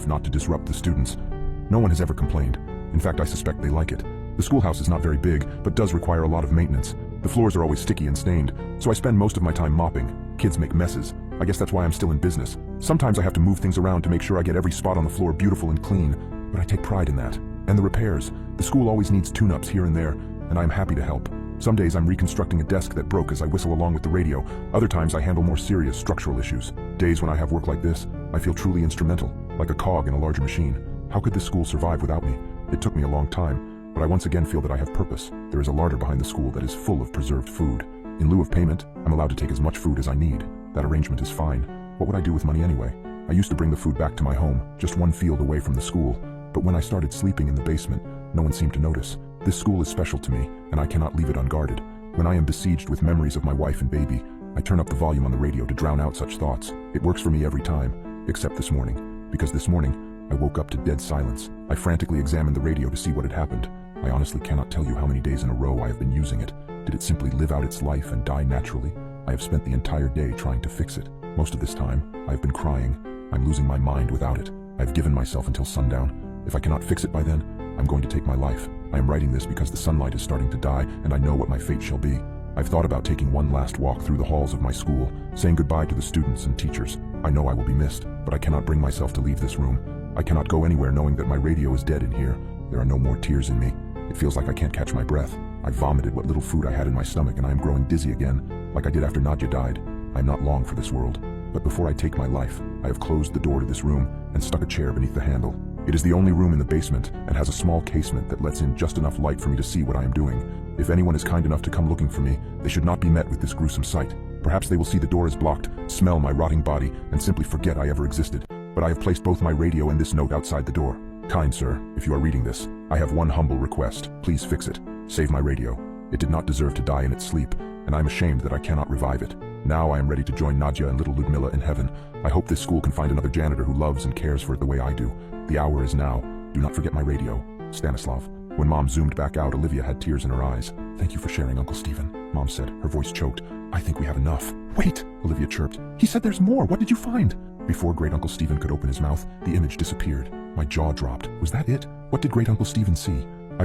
enough not to disrupt the students. No one has ever complained. In fact, I suspect they like it. The schoolhouse is not very big, but does require a lot of maintenance. The floors are always sticky and stained, so I spend most of my time mopping. Kids make messes. I guess that's why I'm still in business. Sometimes I have to move things around to make sure I get every spot on the floor beautiful and clean, but I take pride in that. And the repairs. The school always needs tune-ups here and there, and I am happy to help. Some days I'm reconstructing a desk that broke as I whistle along with the radio. Other times I handle more serious structural issues. Days when I have work like this, I feel truly instrumental, like a cog in a larger machine. How could this school survive without me? It took me a long time, but I once again feel that I have purpose. There is a larder behind the school that is full of preserved food. In lieu of payment, I'm allowed to take as much food as I need. That arrangement is fine. What would I do with money anyway? I used to bring the food back to my home, just 1 field away from the school. But when I started sleeping in the basement, no one seemed to notice. This school is special to me, and I cannot leave it unguarded. When I am besieged with memories of my wife and baby, I turn up the volume on the radio to drown out such thoughts. It works for me every time, except this morning. Because this morning, I woke up to dead silence. I frantically examined the radio to see what had happened. I honestly cannot tell you how many days in a row I have been using it. Did it simply live out its life and die naturally? I have spent the entire day trying to fix it. Most of this time, I have been crying. I'm losing my mind without it. I have given myself until sundown. If I cannot fix it by then, I'm going to take my life. I am writing this because the sunlight is starting to die, and I know what my fate shall be. I've thought about taking one last walk through the halls of my school, saying goodbye to the students and teachers. I know I will be missed, but I cannot bring myself to leave this room. I cannot go anywhere knowing that my radio is dead in here. There are no more tears in me. It feels like I can't catch my breath. I vomited what little food I had in my stomach, and I am growing dizzy again, like I did after Nadia died. I am not long for this world. But before I take my life, I have closed the door to this room and stuck a chair beneath the handle. It is the only room in the basement and has a small casement that lets in just enough light for me to see what I am doing. If anyone is kind enough to come looking for me, they should not be met with this gruesome sight. Perhaps they will see the door is blocked, smell my rotting body, and simply forget I ever existed. But I have placed both my radio and this note outside the door. Kind sir, if you are reading this, I have one humble request. Please fix it. Save my radio. It did not deserve to die in its sleep, and I'm ashamed that I cannot revive it. Now I am ready to join Nadia and little Ludmilla in heaven. I hope this school can find another janitor who loves and cares for it the way I do. The hour is now. Do not forget my radio. Stanislav. When Mom zoomed back out, Olivia had tears in her eyes. Thank you for sharing, Uncle Stephen, Mom said, her voice choked. I think we have enough. Wait, Olivia chirped. He said there's more. What did you find? Before Great Uncle Stephen could open his mouth, the image disappeared. My jaw dropped. Was that it? What did Great Uncle Stephen see?